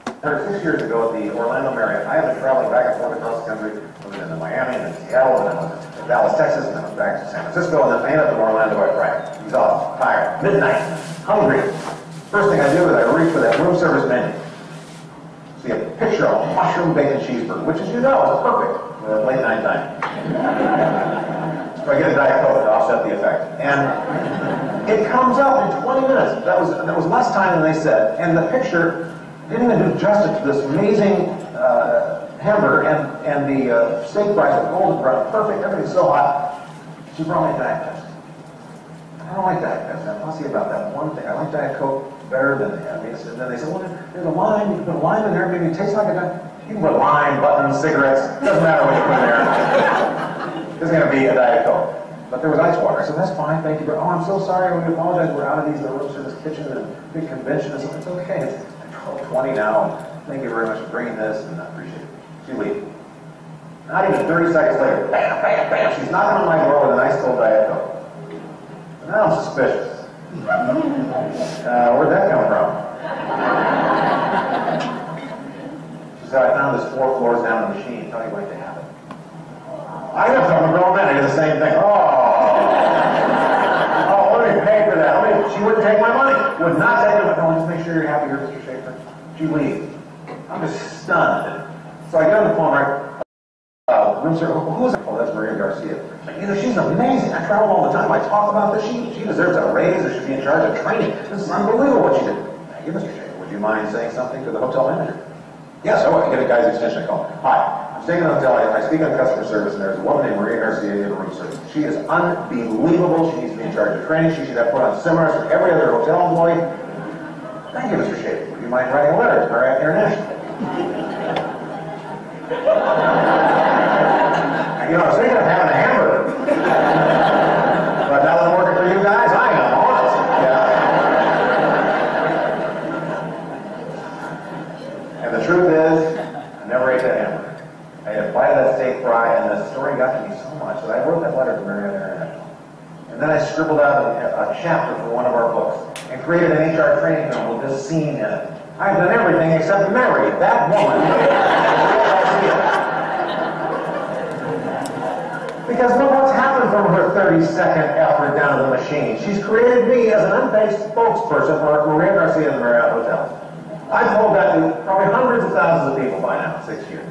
6 years ago at the Orlando Marriott, I have been traveling back and forth across the country. I was in Miami and in Seattle, and I was in Dallas, Texas, and I was back to San Francisco, and then I ended up in Orlando at Friday. Exhausted, tired, midnight, hungry. First thing I do is I reach for that room service menu. See a picture of a mushroom bacon cheeseburger, which, as you know, is perfect for a late night time. So I get a Diet Coke to offset the effect. And it comes up in 20 minutes. That was less time than they said. And the picture didn't even do justice to this amazing hamburger, and the steak fries were golden brown, perfect, everything's so hot. She brought me a Diet Coke. I don't like Diet Coke. I'm fussy about that one thing. I like Diet Coke better than this. And then they said, well, there's a lime. You can put a lime in there. Maybe it tastes like a Diet Coke. You can put lime, buttons, cigarettes. Doesn't matter what you put in there. There's going to be a Diet Coke. But there was ice water. I said, that's fine. Thank you. Oh, I'm so sorry. We apologize. We're out of these rooms in this kitchen and a big convention. And so it's okay. It's 12:20 now. And thank you very much for bringing this. And I appreciate it. She leaves. Not even 30 seconds later, bam, bam, bam. She's knocking on my door with a nice cold Diet Coke. Now I'm suspicious. Where'd that come from? She said, I found this 4 floors down the machine. Tell you what to have it. I got some grown men. I did the same thing. Oh, let me pay for that. She wouldn't take my money. Would not take it. No, just make sure you're happy here, Mr. Schaefer. She leaves. I'm just stunned. So I get on the phone, right? Room service. Who is it? Oh, that's Maria Garcia. You know, she's amazing. I travel all the time. I talk about this. She deserves a raise. Or should be in charge of training. This is unbelievable what she did. Thank you, Mr. Schaefer. Would you mind saying something to the hotel manager? Yes, I get a guy's extension. I call him. Hi, I'm staying in a hotel. I speak on customer service, and there's a woman named Maria Garcia in the room service. She is unbelievable. She needs to be in charge of training. She should have put on seminars for every other hotel employee. Thank you, Mr. Schaefer. Would you mind writing a letter to Marriott International? You know, I was thinking of having a hamburger. But now that I'm working for you guys, I am honest. Yeah. And the truth is, I never ate that hamburger. I had a bite of that steak fry, and the story got to me so much that I wrote that letter to Marriott International. And then I scribbled out a chapter for one of our books and created an HR training film with this scene in it. I've done everything except marry that woman. Because look what's happened from her 30-second effort down to the machine. She's created me as an unpaid spokesperson for Maria Garcia and the Marriott Hotels. I've told that to probably hundreds of thousands of people by now, 6 years.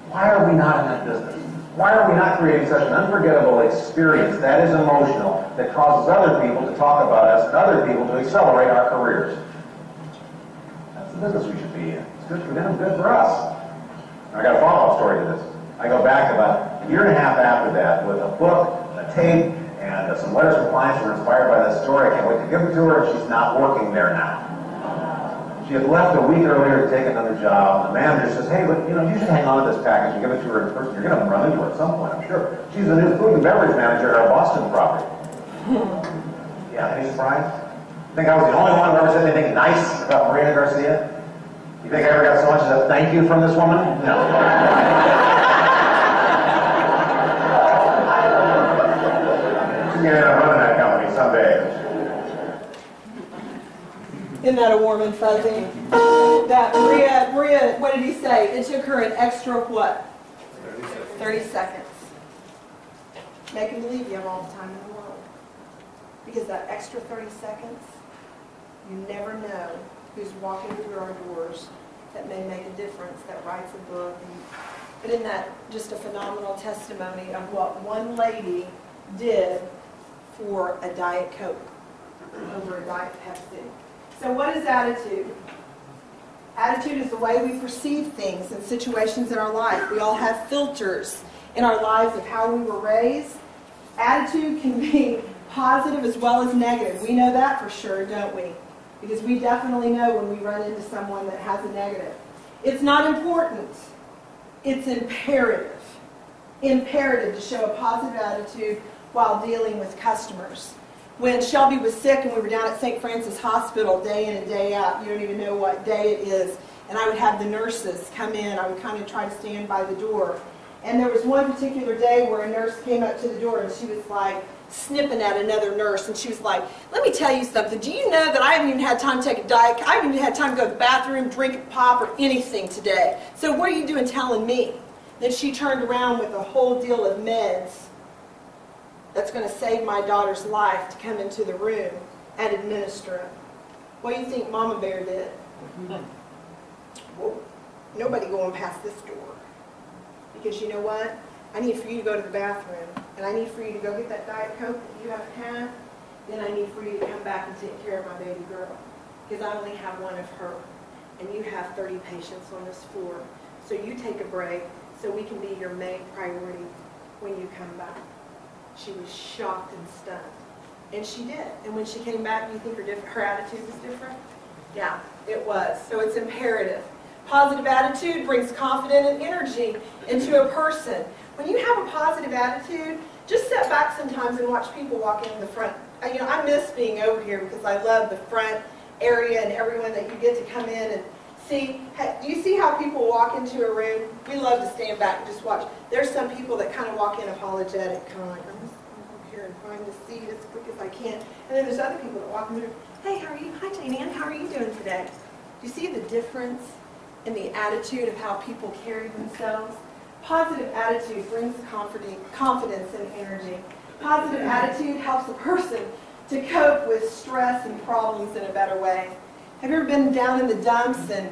Why are we not in that business? Why are we not creating such an unforgettable experience that is emotional, that causes other people to talk about us and other people to accelerate our careers? That's the business we should be in. It's good for them, good for us. I got a follow-up story to this. I go back about a year and a half after that with a book, a tape, and some letters from clients who were inspired by that story. I can't wait to give them to her. She's not working there now. She had left a week earlier to take another job. The manager says, hey, but you know, you should hang on to this package and give it to her in person. You're going to run into her at some point, I'm sure. She's the new food and beverage manager at our Boston property. Yeah, any surprise? Think I was the only one who ever said anything nice about Maria Garcia? You think I ever got so much as a thank you from this woman? No. You're going to run that company someday. Isn't that a warm and fuzzy? That Maria, what did he say? It took her an extra what? 30 seconds. Make him believe you have all the time in the world. Because that extra 30 seconds, you never know who's walking through our doors that may make a difference, that writes a book. But isn't that just a phenomenal testimony of what one lady did for a Diet Coke over a Diet Pepsi? So what is attitude? Attitude is the way we perceive things and situations in our life. We all have filters in our lives of how we were raised. Attitude can be positive as well as negative. We know that for sure, don't we? Because we definitely know when we run into someone that has a negative. It's not important. It's imperative. Imperative to show a positive attitude while dealing with customers. When Shelby was sick and we were down at St. Francis Hospital day in and day out, you don't even know what day it is, and I would have the nurses come in. I would kind of try to stand by the door. And there was one particular day where a nurse came up to the door and she was like snipping at another nurse, and she was like, let me tell you something. Do you know that I haven't even had time to take a diet? I haven't even had time to go to the bathroom, drink a pop, or anything today. So what are you doing telling me? Then she turned around with a whole deal of meds that's going to save my daughter's life to come into the room and administer it. What do you think Mama Bear did? Well, nobody going past this door. Because you know what? I need for you to go to the bathroom, and I need for you to go get that Diet Coke that you haven't had. Then I need for you to come back and take care of my baby girl. Because I only have one of her, and you have 30 patients on this floor. So you take a break so we can be your main priority when you come back. She was shocked and stunned. And she did. And when she came back, do you think her attitude was different? Yeah, it was. So it's imperative. Positive attitude brings confidence and energy into a person. When you have a positive attitude, just step back sometimes and watch people walk in the front. You know, I miss being over here because I love the front area and everyone that you get to come in and see. Do you see how people walk into a room? We love to stand back and just watch. There's some people that kind of walk in apologetic, kind of like, I'm just going to go here and find the seat as quick as I can. And then there's other people that walk in the room, hey, how are you? Hi, Jane Ann, how are you doing today? Do you see the difference in the attitude of how people carry themselves? Positive attitude brings confidence and energy. Positive attitude helps a person to cope with stress and problems in a better way. Have you ever been down in the dumps and,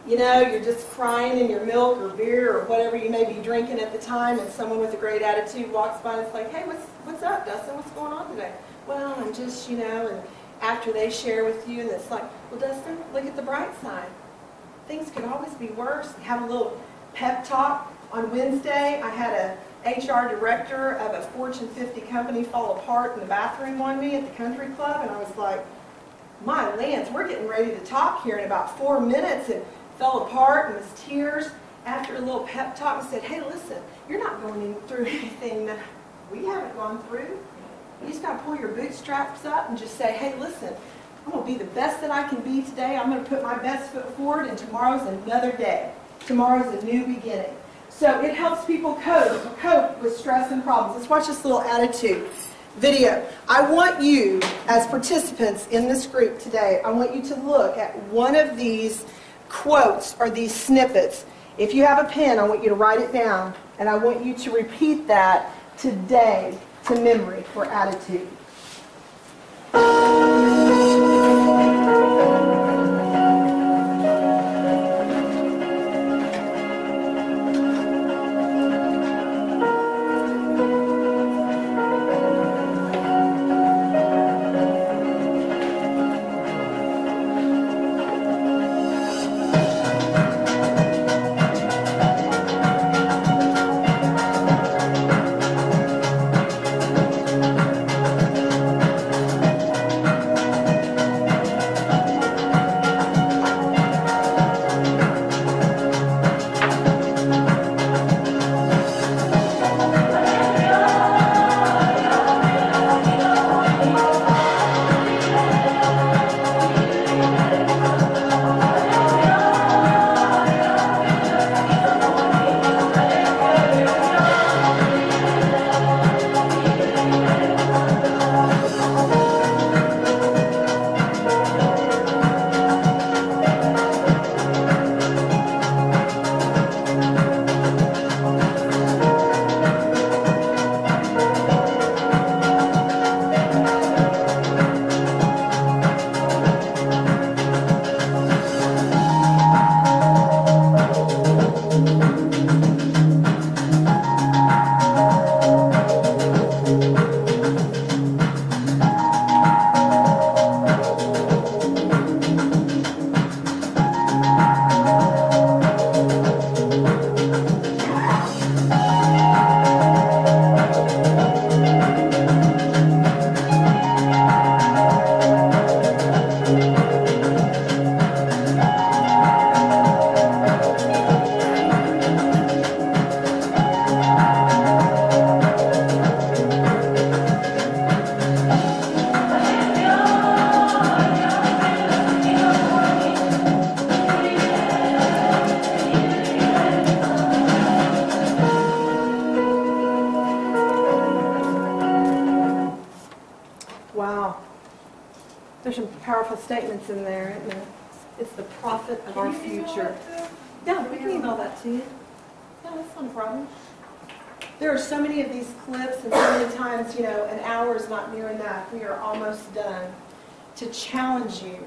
you know, you're just crying in your milk or beer or whatever you may be drinking at the time, and someone with a great attitude walks by and it's like, hey, what's up, Dustin? What's going on today? Well, I'm just, you know, and after they share with you, and it's like, well, Dustin, look at the bright side. Things could always be worse. Have a little pep talk. On Wednesday, I had a HR director of a Fortune 50 company fall apart in the bathroom on me at the country club, and I was like, my lands, we're getting ready to talk here in about 4 minutes, and fell apart and was tears. After a little pep talk, I said, hey, listen, you're not going through anything that we haven't gone through. You just got to pull your bootstraps up and just say, hey, listen, I'm going to be the best that I can be today. I'm going to put my best foot forward, and tomorrow's another day. Tomorrow's a new beginning. So it helps people cope with stress and problems. Let's watch this little attitude video. I want you, as participants in this group today, I want you to look at one of these quotes or these snippets. If you have a pen, I want you to write it down, and I want you to repeat that today to memory for attitude. powerful statements in there, isn't it? It's the profit of our future. Yeah, we can email that to you. Yeah, that's not a problem. There are so many of these clips, and so many times, you know, an hour is not near enough. We are almost done. To challenge you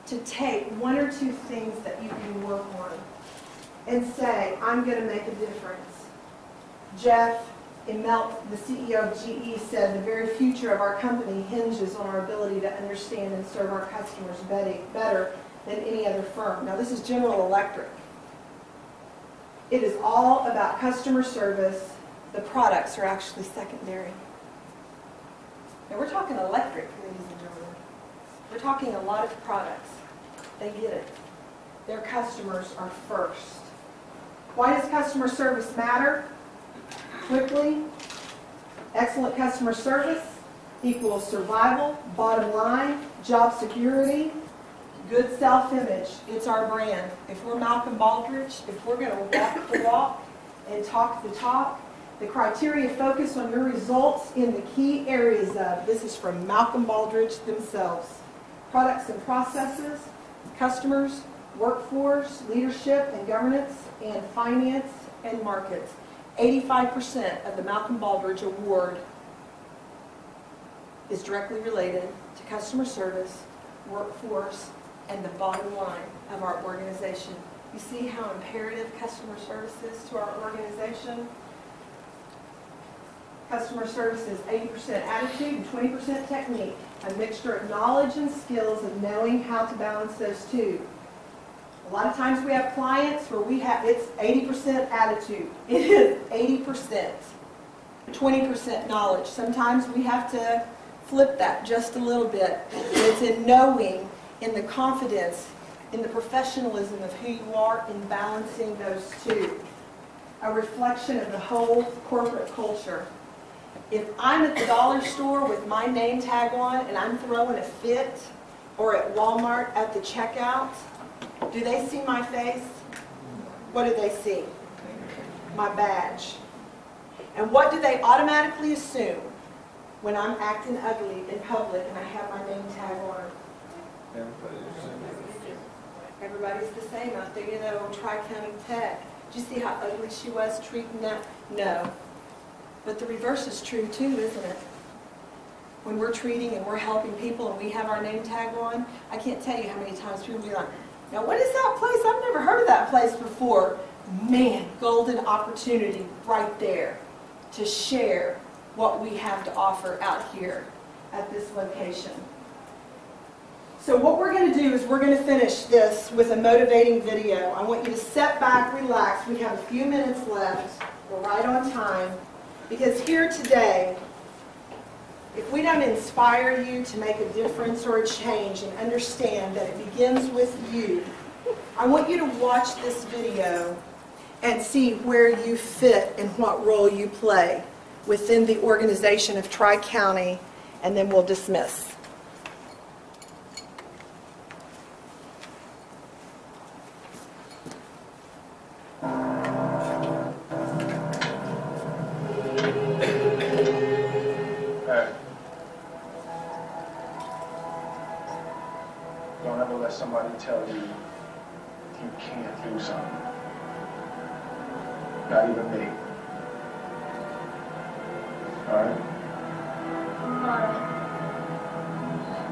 to take one or two things that you can work on and say, I'm going to make a difference. Jeff Immelt, the CEO of GE, said the very future of our company hinges on our ability to understand and serve our customers better than any other firm. Now, this is General Electric. It is all about customer service. The products are actually secondary. Now, we're talking electric, ladies and gentlemen. We're talking a lot of products. They get it. Their customers are first. Why does customer service matter? Quickly, excellent customer service equals survival, bottom line, job security, good self-image. It's our brand. If we're Malcolm Baldrige, if we're going to walk the walk and talk the talk, the criteria focus on your results in the key areas of, this is from Malcolm Baldrige themselves, products and processes, customers, workforce, leadership and governance, and finance and markets. 85% of the Malcolm Baldrige Award is directly related to customer service, workforce, and the bottom line of our organization. You see how imperative customer service is to our organization? Customer service is 80% attitude and 20% technique, a mixture of knowledge and skills of knowing how to balance those two. A lot of times we have clients where it's 80% attitude. It is 80%. 20% knowledge. Sometimes we have to flip that just a little bit. It's in knowing, in the confidence, in the professionalism of who you are, in balancing those two. A reflection of the whole corporate culture. If I'm at the dollar store with my name tag on and I'm throwing a fit, or at Walmart at the checkout, do they see my face? What do they see? My badge. And what do they automatically assume when I'm acting ugly in public and I have my name tag on? Everybody's the same out there, you know, Tri-County Tech. Did you see how ugly she was treating that? No. But the reverse is true too, isn't it? When we're treating and we're helping people and we have our name tag on, I can't tell you how many times people be like, now what is that place? I've never heard of that place before. Man, golden opportunity right there to share what we have to offer out here at this location. So what we're going to do is we're going to finish this with a motivating video. I want you to sit back, relax. We have a few minutes left. We're right on time. Because here today, if we don't inspire you to make a difference or a change and understand that it begins with you, I want you to watch this video and see where you fit and what role you play within the organization of Tri-County, and then we'll dismiss. Don't ever let somebody tell you you can't do something. Not even me. All right?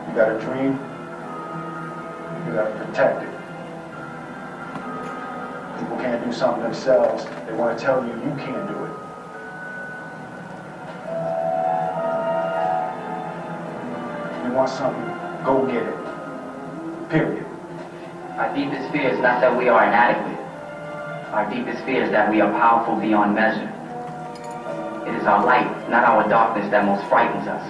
You got a dream. You got to protect it. People can't do something themselves. They want to tell you you can't do it. You want something, go get it. Period. Our deepest fear is not that we are inadequate. Our deepest fear is that we are powerful beyond measure. It is our light, not our darkness, that most frightens us.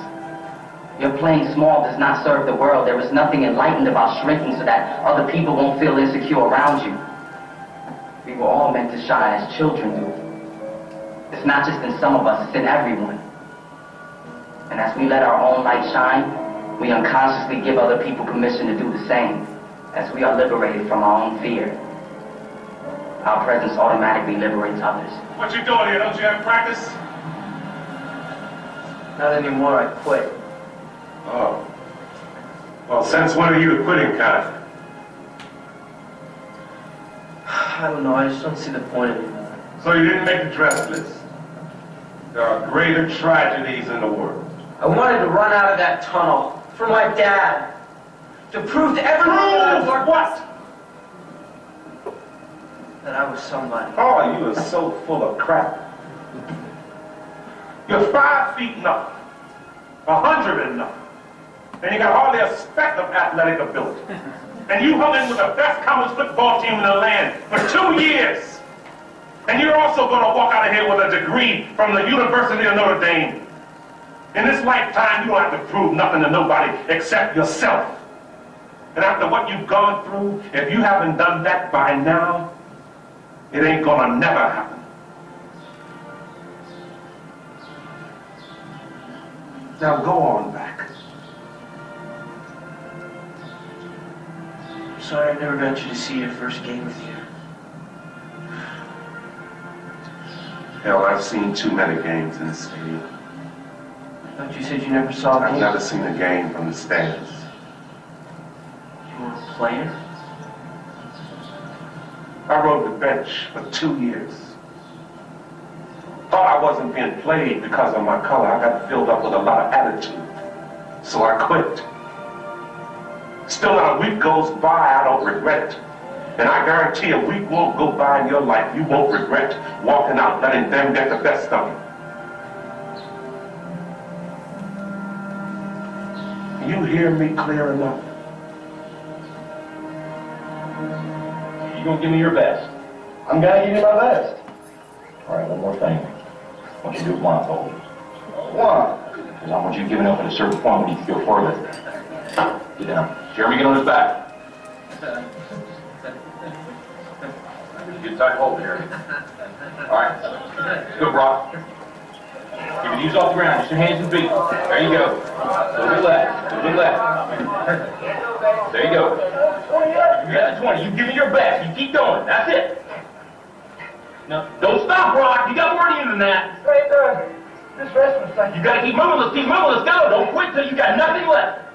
Your playing small does not serve the world. There is nothing enlightened about shrinking so that other people won't feel insecure around you. We were all meant to shine as children do. It's not just in some of us, it's in everyone. And as we let our own light shine, we unconsciously give other people permission to do the same. As we are liberated from our own fear, our presence automatically liberates others. What you doing here? Don't you have practice? Not anymore, I quit. Oh. Well, since when are you the quitting kind? I don't know, I just don't see the point of it. So you didn't make the dress list. There are greater tragedies in the world. I wanted to run out of that tunnel for my dad. To prove to everyone that I what? That I was somebody. Oh, you are so full of crap. You're 5 feet nothing, 100 and nothing, and you got hardly a speck of athletic ability. And you hung in with the best college football team in the land for 2 years. And you're also going to walk out of here with a degree from the University of Notre Dame. In this lifetime, you don't have to prove nothing to nobody except yourself. And after what you've gone through, if you haven't done that by now, it ain't gonna never happen. Now go on back. I'm sorry I never got you to see your first game with you. Hell, I've seen too many games in the stadium. I thought you said you never saw a game. I've never seen a game from the stands. You were a player? I rode the bench for 2 years. Thought I wasn't being played because of my color. I got filled up with a lot of attitude. So I quit. Still not a week goes by, I don't regret it. And I guarantee a week won't go by in your life you won't regret walking out letting them get the best of you. You hear me clear enough? You gonna give me your best? I'm gonna give you my best. All right, one more thing. I want you to do it blindfolded. Why? Because I want you giving up at a certain point when you can go further. Get down. Jeremy, get on his back. Get a tight hold, Jeremy. All right. Good, Brock. Keep your knees off the ground. Just your hands and feet. There you go. A little bit left. A little bit left. There you go. You got the 20. You give me your best. You keep going. That's it. No, don't stop, Brock. You got more to you than that. Right there. This rest was like... You got to keep moving. Let's keep moving. Let's go. Don't quit till you got nothing left.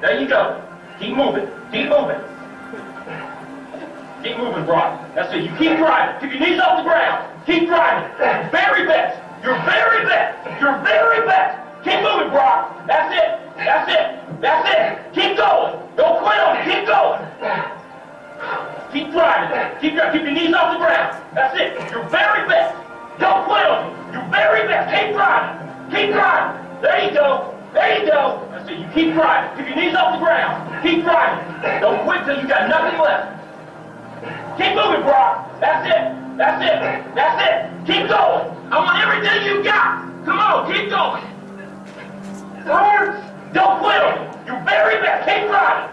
There you go. Keep moving. Keep moving. Keep moving, Brock. That's it. You keep driving. Keep your knees off the ground. Keep driving. Your very best. Your very best. Your very best. Keep moving, Brock. That's it. That's it. That's it. Keep going. Don't quit on it. Keep going. Keep driving. Keep driving. Keep your knees off the ground. That's it. Your very best. Don't quit on it. Your very best. Keep driving. Keep driving. There you go. There you go. That's it. You keep driving. Keep your knees off the ground. Keep driving. Don't quit till you got nothing left. Keep moving, Brock. That's it. That's it. That's it. Keep going. I want everything you got. Come on. Keep going. Don't quit on it. Your very best. Keep driving.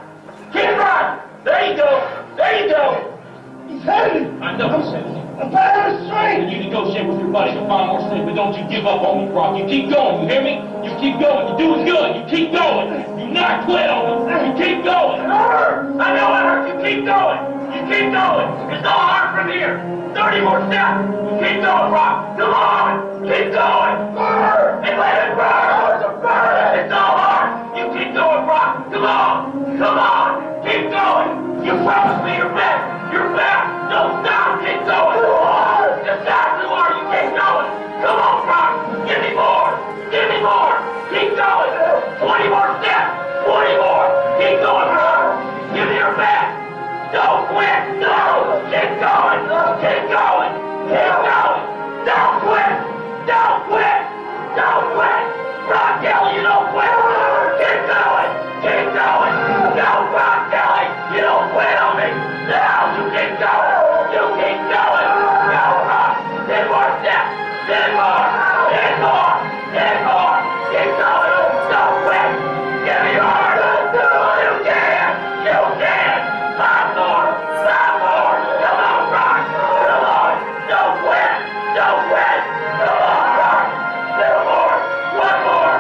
Keep driving. There you go. There you go. He's heavy. I know he's heavy. I'm better straight. You negotiate with your buddy to find more sleep, but don't you give up on me, Brock. You keep going. You hear me? You keep going. You're doing good. You keep going. You not quit on me. You keep going. It hurts. I know it hurts. You keep going. You keep going. It's all hard from here. 30 more steps. You keep going, Brock. Come on. Keep going. Burn. And let it burn. It's all hard. You keep going, Brock. Come on. Come on. Keep going. You promised me your best. Your best. Don't stop. Keep going. Just stop too hard. You keep going. Come on, Brock. Give me more. Give me more. Keep going. 20 more steps. 20 more. Keep going, Brock. Give me your best. Don't quit. No. Keep going. Keep going. Keep going. Don't quit. Don't quit. Don't quit. Brock Kelly, you don't quit. Keep going. Keep going. No, Brock Kelly, you don't quit on me. No, you keep going. You keep going. No, Brock. 10 more steps. 10 more. 10 more. 10 more. Keep going. Don't quit. Give me more. You can. You can. 5 more. 5 more. Come on, Brock. Come on. Don't quit. Don't quit. Come on, Brock. 2 more. 1 more.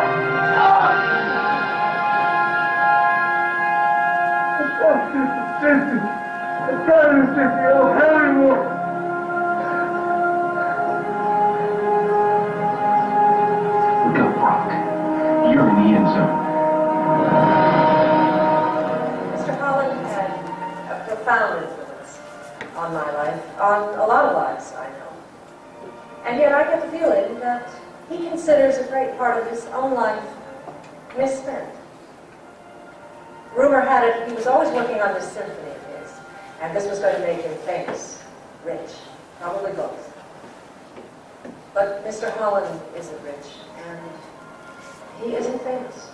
I'm trying to stick you. I'm having more. on a lot of lives I know. And yet I get the feeling that he considers a great part of his own life misspent. Rumor had it he was always working on this symphony of his, and this was going to make him famous, rich, probably both. But Mr. Holland isn't rich, and he isn't famous,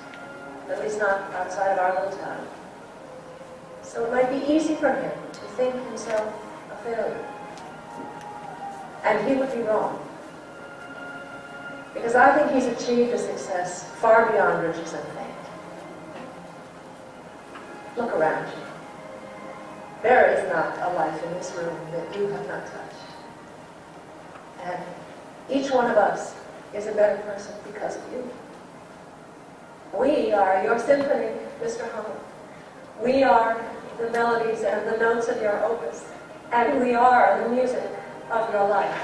at least not outside of our little town. So it might be easy for him to think himself a failure. And he would be wrong. Because I think he's achieved a success far beyond riches and fame. Look around you. There is not a life in this room that you have not touched. And each one of us is a better person because of you. We are your symphony, Mr. Holland. We are the melodies and the notes of your opus. And we are the music of your life.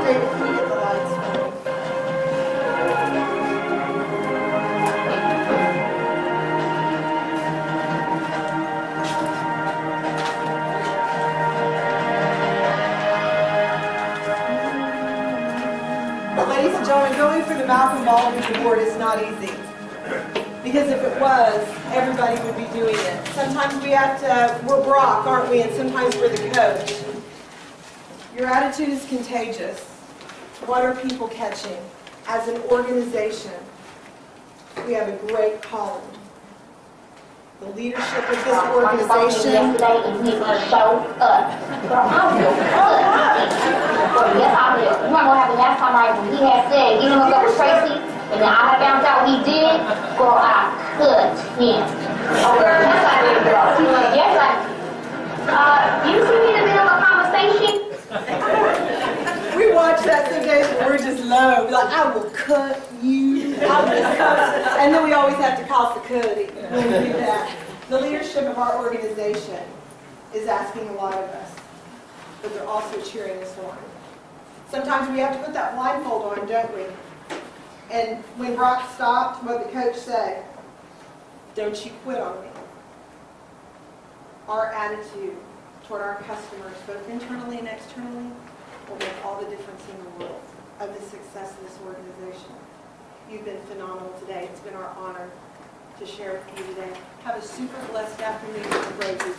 David, can you get the lights for me? Ladies and gentlemen, going for the Malcolm Baldwin Award is not easy. Because if it was, everybody would be doing it. Sometimes we have to, we're Brock, aren't we? And sometimes we're the coach. Your attitude is contagious. What are people catching? As an organization, we have a great calling. The leadership of this organization. Yesterday, and he showed up. Girl, I will cut him. Yes, I will. You remember what happened last time, right? When he had said, get him up with Tracy, and then I found out what he did. Girl, I cut him. Oh, girl, that's like it, girl. Yes, like, you two need a bit of a conversation. We watch that some days when we're just low. We're like, I will cut you. I will cut. And then we always have to call security when we do that. The leadership of our organization is asking a lot of us, but they're also cheering us on. Sometimes we have to put that blindfold on, don't we? And when Brock stopped, what did the coach say? Don't you quit on me. Our attitude toward our customers, both internally and externally, will make all the difference in the world of the success of this organization. You've been phenomenal today. It's been our honor to share with you today. Have a super blessed afternoon with Rosie.